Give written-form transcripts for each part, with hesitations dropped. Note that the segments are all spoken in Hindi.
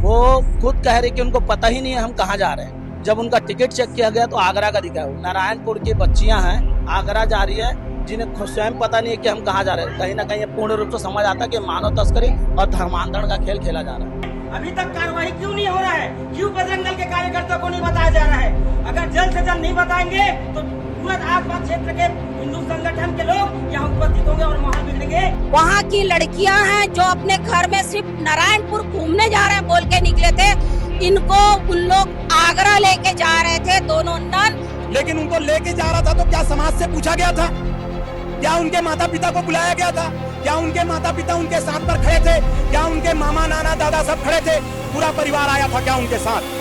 वो खुद कह रहे कि उनको पता ही नहीं है हम कहाँ जा रहे हैं। जब उनका टिकट चेक किया गया तो आगरा का दिखा। नारायणपुर की बच्चियां हैं, आगरा जा रही है, जिन्हें खुद स्वयं पता नहीं है कि हम कहाँ जा रहे हैं। कहीं ना कहीं पूर्ण रूप से समझ आता है कि मानव तस्करी और धर्मांतरण का खेल खेला जा रहा है। अभी तक कार्रवाई क्यों नहीं हो रहा है? क्यों बजरंग दल के कार्यकर्ताओं को नहीं बताया जा रहा है? अगर जल्द से जल्द नहीं बताएंगे तो पूरा आसपास क्षेत्र के हिंदू संगठन के लोग यहाँ उपस्थित होंगे और वहाँ बिगड़ेंगे। वहाँ की लड़कियाँ हैं जो अपने घर में सिर्फ नारायणपुर घूमने जा रहे हैं बोल के निकले थे। इनको उन लोग आगरा लेके जा रहे थे, दोनों नन। लेकिन उनको लेके जा रहा था तो क्या समाज से पूछा गया था? क्या उनके माता पिता को बुलाया गया था? क्या उनके माता पिता उनके साथ पर खड़े थे? क्या उनके मामा नाना दादा सब खड़े थे? पूरा परिवार आया था क्या उनके साथ?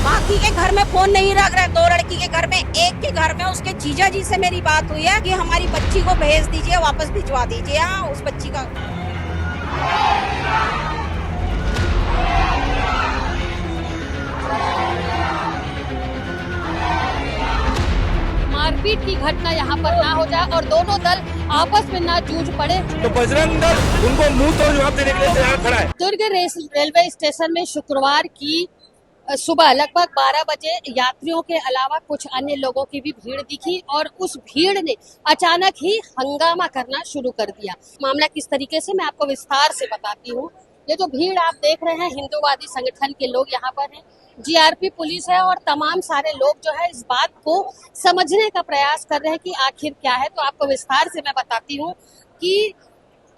बाकी के घर में फोन नहीं रख रहे, दो लड़की के घर में, एक के घर में उसके जीजा जी से मेरी बात हुई है कि हमारी बच्ची को भेज दीजिए, वापस भिजवा दीजिए। हाँ, उस बच्ची का मारपीट की घटना यहाँ पर ना हो जाए और दोनों दल आपस में ना जूझ पड़े। तो बजरंग दल उनको मुंह तोड़ जवाब देने के लिए तैयार खड़ा है। दुर्ग रेलवे स्टेशन में शुक्रवार की सुबह लगभग 12 बजे यात्रियों के अलावा कुछ अन्य लोगों की भी भीड़ दिखी और उस भीड़ ने अचानक ही हंगामा करना शुरू कर दिया। मामला किस तरीके से मैं आपको विस्तार से बताती हूँ। ये जो भीड़ आप देख रहे हैं, हिंदूवादी संगठन के लोग यहाँ पर हैं, जीआरपी पुलिस है और तमाम सारे लोग जो है इस बात को समझने का प्रयास कर रहे हैं कि आखिर क्या है। तो आपको विस्तार से मैं बताती हूँ कि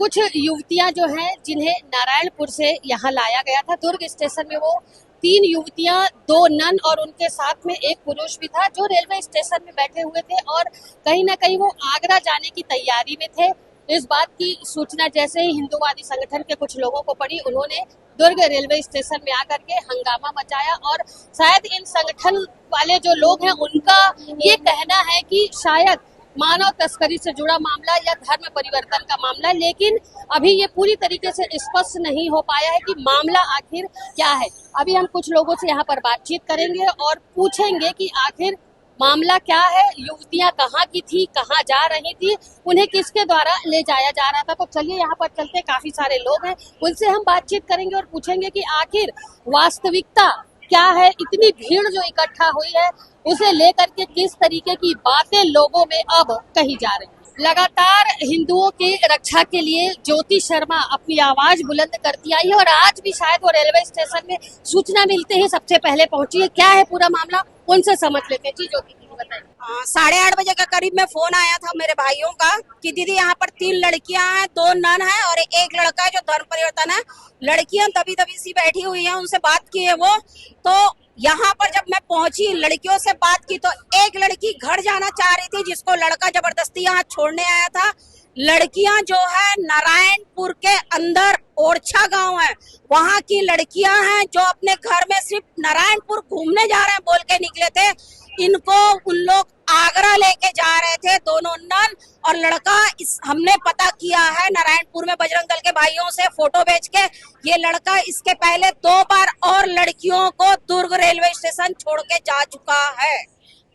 कुछ युवतियां जो हैं जिन्हें नारायणपुर से यहाँ लाया गया था, दुर्ग स्टेशन में वो 3 युवतियां, 2 नन और उनके साथ में एक पुरुष भी था जो रेलवे स्टेशन में बैठे हुए थे और कहीं ना कहीं वो आगरा जाने की तैयारी में थे। इस बात की सूचना जैसे ही हिंदूवादी संगठन के कुछ लोगों को पड़ी, उन्होंने दुर्ग रेलवे स्टेशन में आकर के हंगामा मचाया और शायद इन संगठन वाले जो लोग हैं उनका ये कहना है कि शायद मानव तस्करी से जुड़ा मामला या धर्म परिवर्तन का मामला, लेकिन अभी ये पूरी तरीके से स्पष्ट नहीं हो पाया है कि मामला आखिर क्या है। अभी हम कुछ लोगों से यहाँ पर बातचीत करेंगे और पूछेंगे कि आखिर मामला क्या है, युवतियां कहाँ की थी, कहाँ जा रही थी, उन्हें किसके द्वारा ले जाया जा रहा था। तो चलिए यहाँ पर चलते, काफी सारे लोग हैं, उनसे हम बातचीत करेंगे और पूछेंगे कि आखिर वास्तविकता क्या है। इतनी भीड़ जो इकट्ठा हुई है उसे लेकर के किस तरीके की बातें लोगों में अब कही जा रही है। लगातार हिंदुओं की रक्षा के लिए ज्योति शर्मा अपनी आवाज बुलंद करती आई है और आज भी शायद वो रेलवे स्टेशन में सूचना मिलते ही सबसे पहले पहुंची है। क्या है पूरा मामला, उनसे समझ लेते हैं। जी ज्योति दीदी बताइए। 8:30 बजे के करीब में फोन आया था मेरे भाइयों का कि दीदी यहाँ पर 3 लड़कियां हैं, 2 नन है और एक लड़का है जो धर्म परिवर्तन है। लड़कियां दबी दबी सी बैठी हुई हैं, उनसे बात की है वो। तो यहाँ पर जब मैं पहुंची, लड़कियों से बात की तो एक लड़की घर जाना चाह रही थी जिसको लड़का जबरदस्ती यहाँ छोड़ने आया था। लड़कियां जो है नारायणपुर के अंदर ओरछा गांव है, वहाँ की लड़कियां हैं जो अपने घर में सिर्फ नारायणपुर घूमने जा रहे हैं बोल के निकले थे। इनको उन लोग आगरा लेके जा रहे थे, दोनों नन और लड़का। हमने पता किया है नारायणपुर में बजरंग दल के भाइयों से फोटो भेज के, ये लड़का इसके पहले 2 बार और लड़कियों को दुर्ग रेलवे स्टेशन छोड़ के जा चुका है।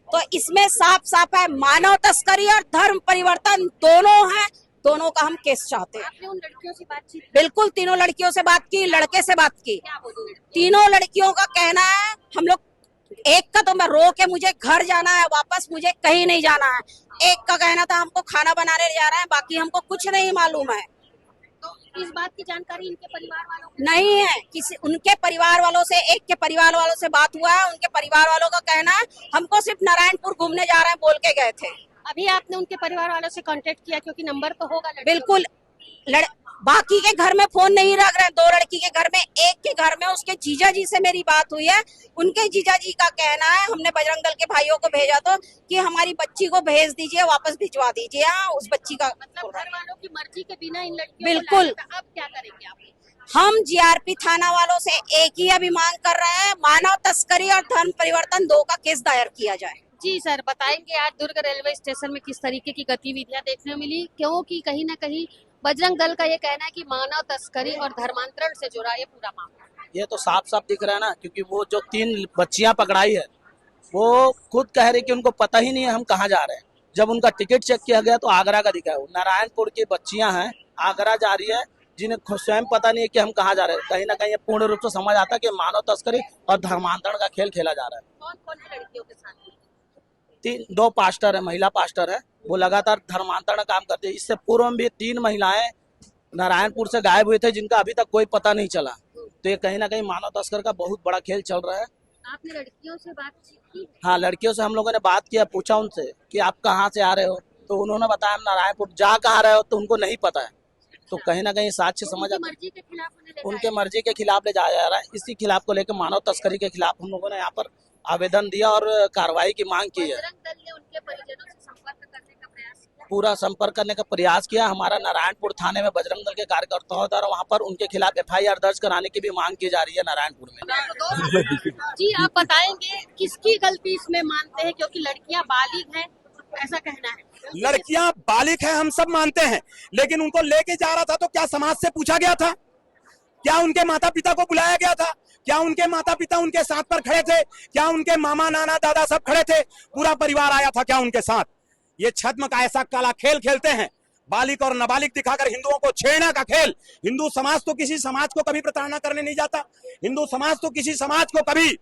तो इसमें साफ साफ है मानव तस्करी और धर्म परिवर्तन दोनों है। दोनों का हम केस चाहते हैं। आपने उन लड़कियों से बातचीत? बिल्कुल, तीनों लड़कियों से बात की, लड़के से बात की। तीनों लड़कियों का कहना है, हम लोग एक का तो मैं रो के मुझे घर जाना है, वापस मुझे कहीं नहीं जाना है। एक का कहना था हमको खाना बनाने जा रहे हैं, बाकी हमको कुछ नहीं मालूम है। तो इस बात की जानकारी इनके परिवार वालों को नहीं है। किसी उनके परिवार वालों से, एक के परिवार वालों से बात हुआ है। उनके परिवार वालों का कहना है हमको सिर्फ नारायणपुर घूमने जा रहे हैं बोल के गए थे। अभी आपने उनके परिवार वालों से कांटेक्ट किया? क्योंकि नंबर तो होगा बिल्कुल। बाकी के घर में फोन नहीं रख रहे, 2 लड़की के घर में, एक के घर में उसके जीजा जी से मेरी बात हुई है। उनके जीजा जी का कहना है, हमने बजरंग दल के भाइयों को भेजा तो कि हमारी बच्ची को भेज दीजिए, वापस भिजवा दीजिए। हाँ, उस बच्ची का मतलब घर वालों की मर्जी के बिना इन लड़कियों बिल्कुल। को लाया था। अब क्या करेंगे आप? हम जीआरपी थाना वालों से एक ही अभी मांग कर रहे हैं, मानव तस्करी और धर्म परिवर्तन 2 का केस दायर किया जाए। जी सर, बताएंगे आज दुर्ग रेलवे स्टेशन में किस तरीके की गतिविधियां देखने को मिली, क्योंकि कहीं ना कहीं बजरंग दल का ये कहना है कि मानव तस्करी और धर्मांतरण से जुड़ा ये पूरा मामला। ये तो साफ साफ दिख रहा है ना, क्योंकि वो जो 3 बच्चियां पकड़ाई है वो खुद कह रही कि उनको पता ही नहीं है हम कहाँ जा रहे हैं। जब उनका टिकट चेक किया गया तो आगरा का दिखा है। नारायणपुर की बच्चियां हैं, आगरा जा रही है, जिन्हें स्वयं पता नहीं है कि हम कहाँ जा रहे हैं। कहीं ना कहीं ये पूर्ण रूप से समझ आता है कि मानव तस्करी और धर्मांतरण का खेल खेला जा रहा है। कौन कौन है लड़कियों के साथ? दो पास्टर है, महिला पास्टर है, वो लगातार धर्मांतरण का काम करते हैं। इससे पूर्व में भी 3 महिलाएं नारायणपुर से गायब हुए थे, जिनका अभी तक कोई पता नहीं चला। तो ये कहीं ना कहीं मानव तस्कर का बहुत बड़ा खेल चल रहा है। आपने लड़कियों से बातचीत की? हाँ, लड़कियों से हम लोगों ने बात किया, पूछा उनसे कि आप कहाँ से आ रहे हो, तो उन्होंने बताया हम नारायणपुर। जा कहाँ रहे हो तो उनको नहीं पता है। तो कहीं ना कहीं साक्ष्य समझ उनकी मर्जी के खिलाफ उनके मर्जी के खिलाफ ले जाया जा रहा है। इसी खिलाफ को लेकर मानव तस्करी के खिलाफ हम लोगों ने यहाँ पर आवेदन दिया और कार्रवाई की मांग की है। बजरंग दल ने उनके परिजनों से संपर्क करने का प्रयास किया? पूरा संपर्क करने का प्रयास किया। हमारा नारायणपुर थाने में बजरंग दल के कार्यकर्ताओं द्वारा वहाँ पर उनके खिलाफ FIR दर्ज कराने की भी मांग की जा रही है नारायणपुर में। जी, आप बताएंगे किसकी गलती इसमें मानते हैं, क्योंकि लड़कियां बालिग हैं, ऐसा कहना है। लड़कियां बालिग हैं, हम सब मानते हैं, लेकिन उनको लेके जा रहा था तो क्या समाज से पूछा गया था? क्या उनके माता पिता को बुलाया गया था? क्या उनके माता पिता उनके साथ पर खड़े थे? क्या उनके मामा नाना दादा सब खड़े थे? पूरा परिवार आया था क्या उनके साथ? ये छद्म का ऐसा काला खेल खेलते हैं, बालिग और नाबालिग दिखाकर हिंदुओं को छेड़ना का खेल। हिंदू समाज तो किसी समाज को कभी प्रताड़ना करने नहीं जाता। हिंदू समाज तो किसी समाज को कभी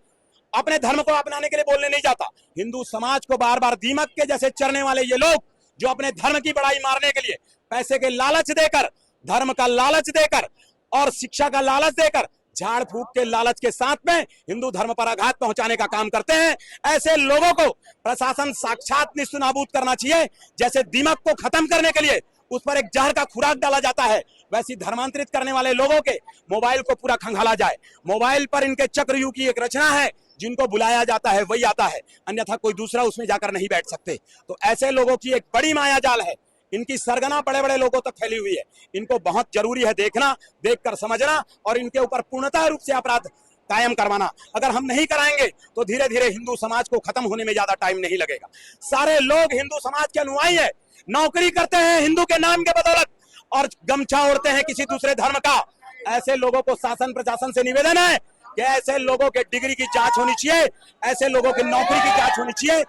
अपने धर्म को अपनाने के लिए बोलने नहीं जाता। हिंदू समाज को बार बार दीमक के जैसे चरने वाले ये लोग, जो अपने धर्म की बड़ाई मारने के लिए पैसे के लालच देकर, धर्म का लालच देकर और शिक्षा का लालच देकर, झाड़ फूक के लालच के साथ में हिंदू धर्म पर आघात पहुंचाने का काम करते हैं। ऐसे लोगों को प्रशासन साक्षात निस्तनाबूद करना चाहिए। जैसे दीमक को खत्म करने के लिए उस पर एक जहर का खुराक डाला जाता है, वैसी धर्मांतरित करने वाले लोगों के मोबाइल को पूरा खंगाला जाए। मोबाइल पर इनके चक्रव्यूह की एक रचना है, जिनको बुलाया जाता है वही आता है, अन्यथा कोई दूसरा उसमें जाकर नहीं बैठ सकते। तो ऐसे लोगों की एक बड़ी माया जाल है, इनकी सरगना बड़े बड़े लोगों तक फैली हुई है। इनको बहुत जरूरी है देखना, देखकर समझना और इनके ऊपर पूर्णतः रूप से अपराध कायम करवाना। अगर हम नहीं कराएंगे तो धीरे धीरे हिंदू समाज को खत्म होने में ज्यादा टाइम नहीं लगेगा। सारे लोग हिंदू समाज के अनुयायी है, नौकरी करते हैं हिंदू के नाम के बदौलत और गमछा ओढ़ते हैं किसी दूसरे धर्म का। ऐसे लोगों को शासन प्रशासन से निवेदन है कि ऐसे लोगों के डिग्री की जांच होनी चाहिए, ऐसे लोगों की नौकरी की जांच होनी चाहिए।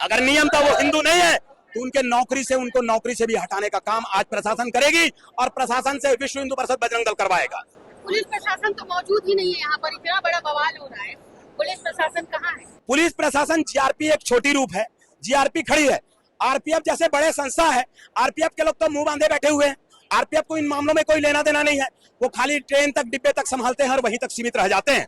अगर नियम था वो हिंदू नहीं है तो उनके नौकरी से, उनको नौकरी से भी हटाने का काम आज प्रशासन करेगी और प्रशासन से विश्व हिंदू परिषद बजरंग दल करवाएगा। पुलिस प्रशासन तो मौजूद ही नहीं है यहाँ पर, इतना बड़ा बवाल हो रहा है। पुलिस प्रशासन कहाँ है? पुलिस प्रशासन, GRP एक छोटी रूप है, GRP खड़ी है। RPF जैसे बड़े संस्था है, RPF के लोग तो मुंह बांधे बैठे हुए हैं। RPF को इन मामलों में कोई लेना देना नहीं है, वो खाली ट्रेन तक, डिब्बे तक संभालते हैं और वहीं तक सीमित रह जाते हैं।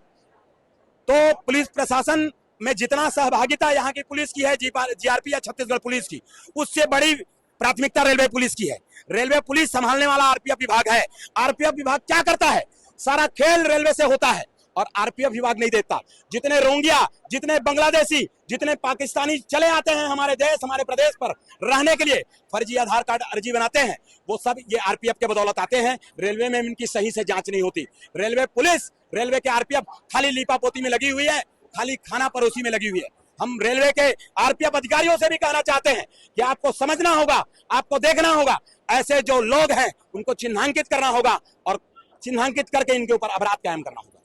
तो पुलिस प्रशासन में जितना सहभागिता यहाँ की पुलिस की है, GRP या छत्तीसगढ़ पुलिस की, उससे बड़ी प्राथमिकता रेलवे पुलिस की है। रेलवे पुलिस संभालने वाला RPF विभाग है। RPF विभाग क्या करता है? सारा खेल रेलवे से होता है और RPF विभाग नहीं देता। जितने रोंगिया, जितने बांग्लादेशी, जितने पाकिस्तानी चले आते हैं हमारे देश, हमारे प्रदेश पर रहने के लिए, फर्जी आधार कार्ड अर्जी बनाते हैं, वो सब ये RPF के बदौलत आते हैं। रेलवे में इनकी सही से जांच नहीं होती। रेलवे पुलिस, रेलवे के RPF खाली लीपापोती में लगी हुई है, खाली खाना परोसी में लगी हुई है। हम रेलवे के RPF अधिकारियों से भी कहना चाहते हैं कि आपको समझना होगा, आपको देखना होगा, ऐसे जो लोग हैं उनको चिन्हांकित करना होगा और चिन्हांकित करके इनके ऊपर अपराध कायम करना होगा।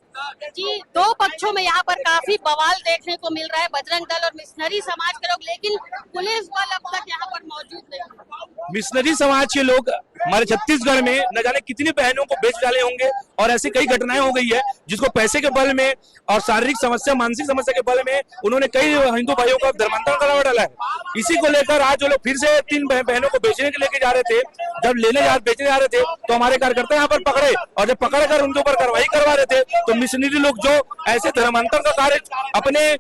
जी, दो पक्षों में यहाँ पर काफी बवाल देखने को मिल रहा है, बजरंग दल और मिशनरी समाज के लोग, लेकिन पुलिस बल अब तक यहाँ पर मौजूद नहीं। मिशनरी समाज के लोग हमारे छत्तीसगढ़ में न जाने कितनी बहनों को बेच डाले होंगे और ऐसी कई घटनाएं हो गई है जिसको पैसे के बल में और शारीरिक समस्या, मानसिक समस्या के बल में उन्होंने कई हिंदू भाइयों का धर्मांतरण करा डाला है। इसी को लेकर आज जो लोग फिर से 3 बहनों को बेचने के लेके जा रहे थे, जब बेचने जा रहे थे तो हमारे कार्यकर्ता यहाँ पर पकड़े और जब पकड़ कर उनके ऊपर कार्रवाई करवा रहे थे तो मिशनरी लोग जो ऐसे धर्मांतरण का कार्य अपने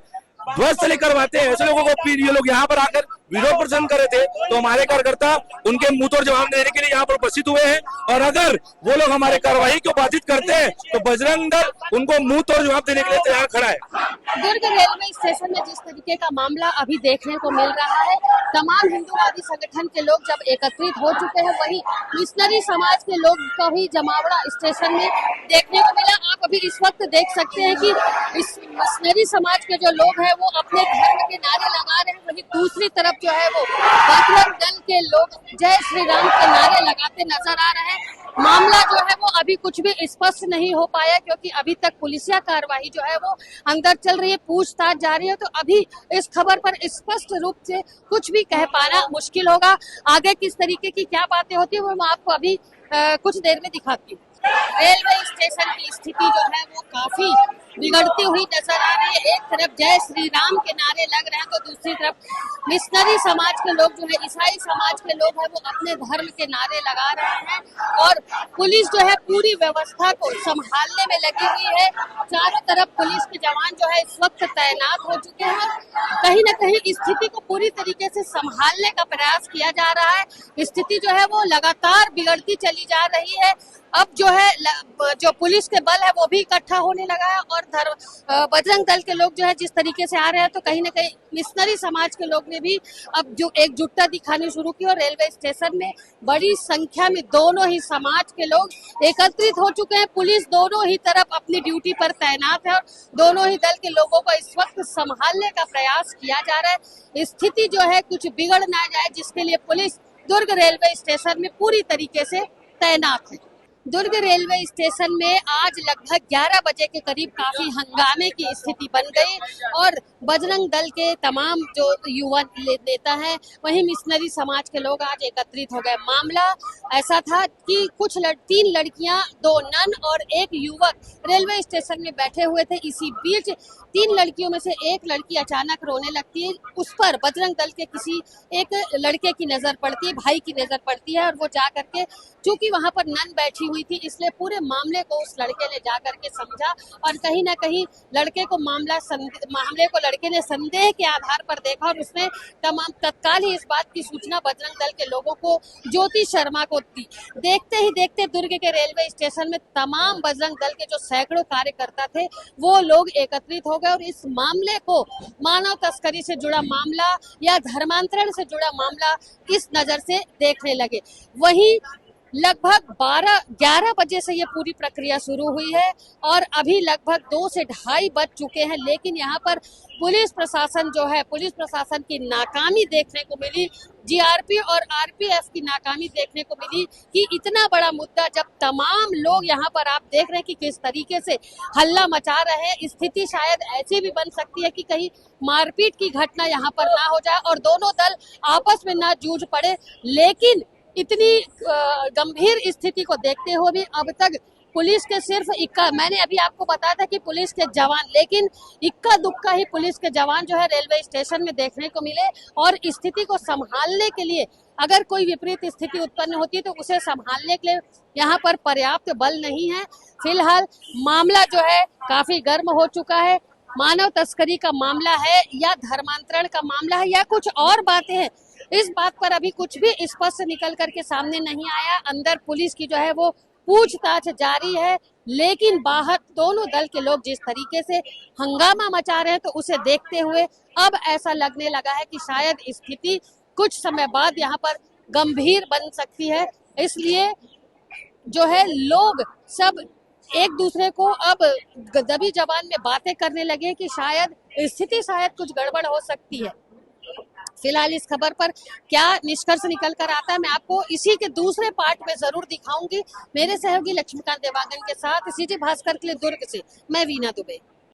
ध्वज से लेकर करवाते हैं, ऐसे लोगों को फिर ये लोग यहाँ पर आकर विरोध प्रदर्शन कर रहे थे। तो हमारे कार्यकर्ता उनके मुंह तोड़ जवाब देने के लिए यहाँ पर उपस्थित हुए हैं और अगर वो लोग हमारे कार्रवाई को बाधित करते हैं तो बजरंग दल उनको मुंह तोड़ जवाब देने के लिए तैयार खड़ा है। दुर्ग रेलवे स्टेशन में जिस तरीके का मामला अभी देखने को मिल रहा है, तमाम हिंदूवादी संगठन के लोग जब एकत्रित हो चुके हैं, वहीं मिशनरी समाज के लोग का भी जमावड़ा स्टेशन में देखने को मिला। आप अभी इस वक्त देख सकते हैं कि इस मिशनरी समाज के जो लोग हैं वो अपने धर्म के नारे लगा रहे हैं, वहीं दूसरी तरफ जो है वो बजरंग दल के लोग जय श्री राम के नारे लगाते नजर आ रहे हैं। मामला जो है वो अभी कुछ भी स्पष्ट नहीं हो पाया, क्योंकि अभी तक पुलिसिया कार्रवाई जो है वो अंदर चल रही है, पूछताछ जारी है। तो अभी इस खबर पर स्पष्ट रूप से कुछ भी कह पाना मुश्किल होगा। आगे किस तरीके की क्या बातें होती है वो मैं आपको अभी कुछ देर में दिखाती हूँ। रेलवे स्टेशन की स्थिति जो है वो काफी बिगड़ती हुई नजर आ रही है। एक तरफ जय श्री राम के नारे लग रहे हैं तो दूसरी तरफ मिशनरी समाज के लोग जो है, ईसाई समाज के लोग हैं, वो अपने धर्म के नारे लगा रहे हैं। और पुलिस जो है पूरी व्यवस्था को संभालने में लगी हुई है। चारों तरफ पुलिस के जवान जो है इस वक्त तैनात हो चुके हैं। कहीं न कहीं स्थिति को पूरी तरीके से संभालने का प्रयास किया जा रहा है। स्थिति जो है वो लगातार बिगड़ती चली जा रही है। अब जो है जो पुलिस के बल है वो भी इकट्ठा होने लगा है और बजरंग दल के लोग जो है जिस तरीके से आ रहे हैं, तो कहीं ना कहीं मिशनरी समाज के लोग ने भी अब जो एकजुटता दिखानी शुरू की और रेलवे स्टेशन में बड़ी संख्या में दोनों ही समाज के लोग एकत्रित हो चुके हैं। पुलिस दोनों ही तरफ अपनी ड्यूटी पर तैनात है और दोनों ही दल के लोगों को इस वक्त संभालने का प्रयास किया जा रहा है। स्थिति जो है कुछ बिगड़ ना जाए, जिसके लिए पुलिस दुर्ग रेलवे स्टेशन में पूरी तरीके से तैनात है। दुर्ग रेलवे स्टेशन में आज लगभग 11 बजे के करीब काफी हंगामे की स्थिति बन गई और बजरंग दल के तमाम जो युवा नेता हैं, वहीं मिशनरी समाज के लोग आज एकत्रित हो गए। मामला ऐसा था कि कुछ 3 लड़कियां, 2 नन और 1 युवक रेलवे स्टेशन में बैठे हुए थे। इसी बीच 3 लड़कियों में से एक लड़की अचानक रोने लगती है। उस पर बजरंग दल के किसी एक लड़के की नजर पड़ती है, भाई की नजर पड़ती है और वो जा करके, चूंकि वहां पर नन बैठी हुई थी, इसलिए पूरे मामले को उस लड़के ने जा करके समझा और कहीं ना कहीं लड़के को मामले को लड़के ने संदेह के आधार पर देखा और उसने तत्काल ही इस बात की सूचना बजरंग दल के लोगों को, ज्योति शर्मा को दी। देखते ही देखते दुर्ग के रेलवे स्टेशन में तमाम बजरंग दल के जो सैकड़ों कार्यकर्ता थे वो लोग एकत्रित हो गए और इस मामले को मानव तस्करी से जुड़ा मामला या धर्मांतरण से जुड़ा मामला इस नजर से देखने लगे। वहीं लगभग 11 बजे से ये पूरी प्रक्रिया शुरू हुई है और अभी लगभग 2 से 2:30 बज चुके हैं, लेकिन यहाँ पर पुलिस प्रशासन जो है, पुलिस प्रशासन की नाकामी देखने को मिली, जीआरपी और आरपीएफ की नाकामी देखने को मिली कि इतना बड़ा मुद्दा जब तमाम लोग यहाँ पर, आप देख रहे हैं कि किस तरीके से हल्ला मचा रहे हैं। स्थिति शायद ऐसी भी बन सकती है कि कहीं मारपीट की घटना यहाँ पर ना हो जाए और दोनों दल आपस में ना जूझ पड़े। लेकिन इतनी गंभीर स्थिति को देखते हुए भी अब तक पुलिस के सिर्फ मैंने अभी आपको बताया था कि पुलिस के जवान, लेकिन इक्का दुक्का ही पुलिस के जवान जो है रेलवे स्टेशन में देखने को मिले और स्थिति को संभालने के लिए, अगर कोई विपरीत स्थिति उत्पन्न होती है तो उसे संभालने के लिए यहाँ पर पर्याप्त बल नहीं है। फिलहाल मामला जो है काफी गर्म हो चुका है। मानव तस्करी का मामला है या धर्मांतरण का मामला है या कुछ और बातें हैं, इस बात पर अभी कुछ भी स्पष्ट निकल करके सामने नहीं आया। अंदर पुलिस की जो है वो पूछताछ जारी है, लेकिन बाहर दोनों दल के लोग जिस तरीके से हंगामा मचा रहे हैं तो उसे देखते हुए अब ऐसा लगने लगा है कि शायद स्थिति कुछ समय बाद यहाँ पर गंभीर बन सकती है। इसलिए जो है लोग सब एक दूसरे को अब दबी जबान में बातें करने लगे कि शायद स्थिति कुछ गड़बड़ हो सकती है। फिलहाल इस खबर पर क्या निष्कर्ष निकल कर आता है मैं आपको इसी के दूसरे पार्ट में जरूर दिखाऊंगी। मेरे सहयोगी लक्ष्मीकांत देवांगन के साथ सीजी भास्कर के लिए दुर्ग से मैं वीना दुबे।